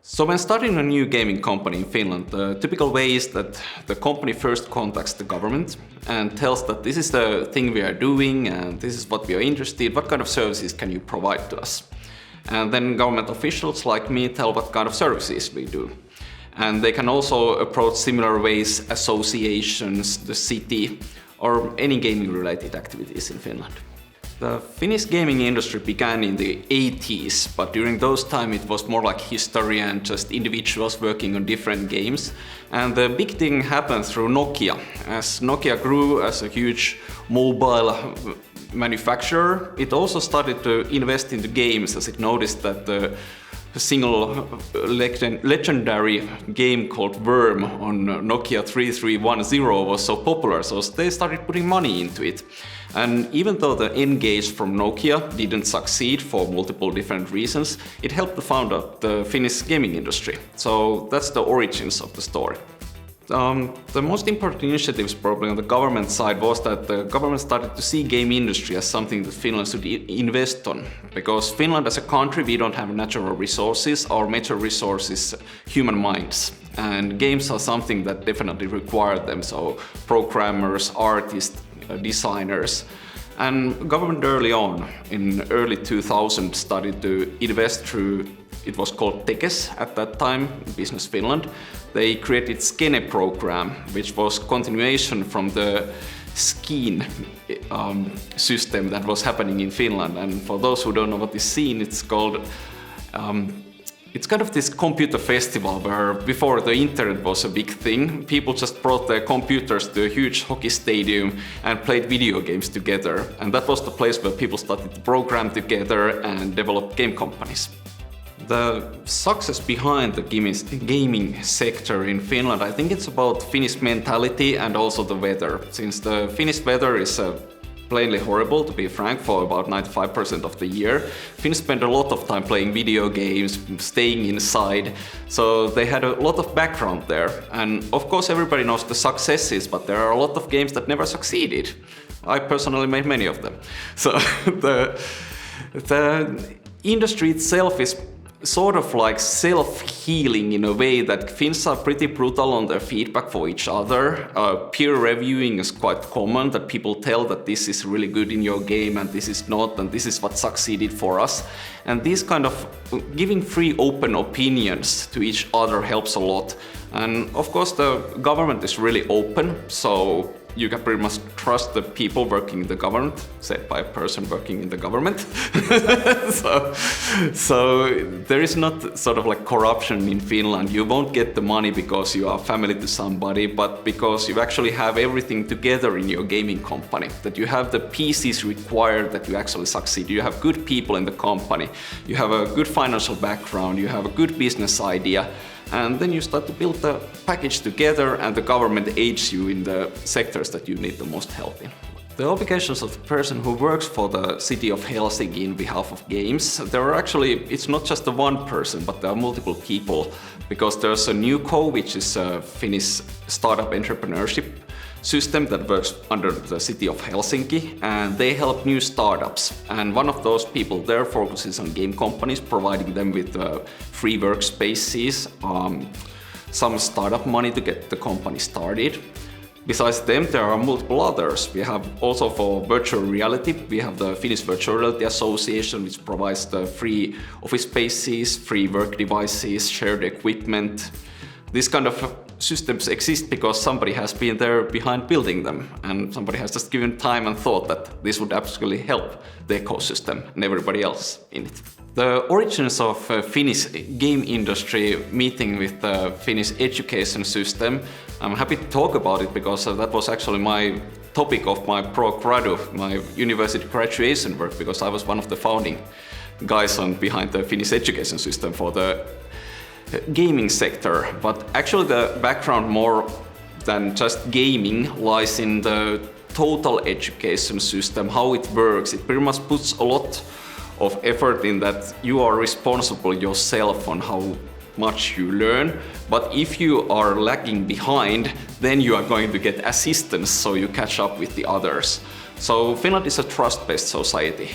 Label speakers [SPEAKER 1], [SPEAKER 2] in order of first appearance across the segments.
[SPEAKER 1] So when starting a new gaming company in Finland, the typical way is that the company first contacts the government and tells that this is the thing we are doing and this is what we are interested in, what kind of services can you provide to us? And then government officials like me tell what kind of services we do. And they can also approach similar ways, associations, the city, or any gaming related activities in Finland. The Finnish gaming industry began in the 80s, but during those time it was more like history and just individuals working on different games. And the big thing happened through Nokia. As Nokia grew as a huge mobile manufacturer, it also started to invest into games as it noticed that the single legendary game called Worm on Nokia 3310 was so popular, so they started putting money into it. And even though the engage from Nokia didn't succeed for multiple different reasons, it helped to found up the Finnish gaming industry. So that's the origins of the story. The most important initiatives probably on the government side was that the government started to see game industry as something that Finland should invest on. Because Finland as a country, we don't have natural resources. Our major resource is human minds. And games are something that definitely require them. So programmers, artists, designers. And government early on, in early 2000, started to invest through, it was called Tekes at that time, Business Finland. They created SGA program, which was continuation from the SGIN system that was happening in Finland. And for those who don't know what is SGIN, it's called it's kind of this computer festival where before the internet was a big thing, people just brought their computers to a huge hockey stadium and played video games together. And that was the place where people started to program together and develop game companies. The success behind the gaming sector in Finland, I think it's about Finnish mentality and also the weather. Since the Finnish weather is plainly horrible, to be frank, for about 95% of the year. Finns spend a lot of time playing video games, staying inside, so they had a lot of background there. And of course everybody knows the successes, but there are a lot of games that never succeeded. I personally made many of them. So the industry itself is sort of like self-healing in a way that Finns are pretty brutal on their feedback for each other. Peer reviewing is quite common, that people tell that this is really good in your game and this is not, and this is what succeeded for us. And this kind of giving free open opinions to each other helps a lot. And of course the government is really open, so you can pretty much trust the people working in the government, said by a person working in the government. so there is not sort of like corruption in Finland. You won't get the money because you are family to somebody, but because you actually have everything together in your gaming company, that you have the pieces required that you actually succeed. You have good people in the company, you have a good financial background, you have a good business idea, and then you start to build the package together and the government aids you in the sectors that you need the most help in. The obligations of the person who works for the city of Helsinki in behalf of games, there are actually, it's not just the one person, but there are multiple people, because there's a NewCo, which is a Finnish startup entrepreneurship system that works under the city of Helsinki, and they help new startups. And one of those people there focuses on game companies, providing them with free workspaces, some startup money to get the company started. Besides them, there are multiple others. We have also for virtual reality, we have the Finnish Virtual Reality Association, which provides the free office spaces, free work devices, shared equipment. This kind of systems exist because somebody has been there behind building them, and somebody has just given time and thought that this would absolutely help the ecosystem and everybody else in it. The origins of Finnish game industry meeting with the Finnish education system, I'm happy to talk about it because that was actually my topic of my pro-gradu, my university graduation work, because I was one of the founding guys behind the Finnish education system for the gaming sector. But actually the background more than just gaming lies in the total education system, how it works. It pretty much puts a lot of effort in that you are responsible yourself on how much you learn, but if you are lagging behind, then you are going to get assistance so you catch up with the others. So Finland is a trust-based society.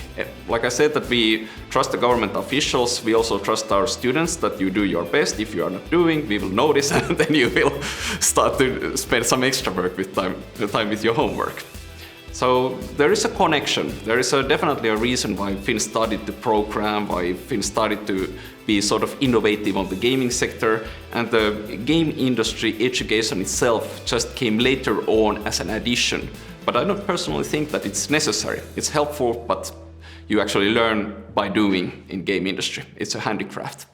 [SPEAKER 1] Like I said, that we trust the government officials, we also trust our students that you do your best. If you are not doing, we will notice and then you will start to spend some extra work with time with your homework. So there is a connection. There is definitely a reason why Finns started to program, why Finns started to be sort of innovative on the gaming sector, and the game industry education itself just came later on as an addition. But I don't personally think that it's necessary. It's helpful, but you actually learn by doing in game industry. It's a handicraft.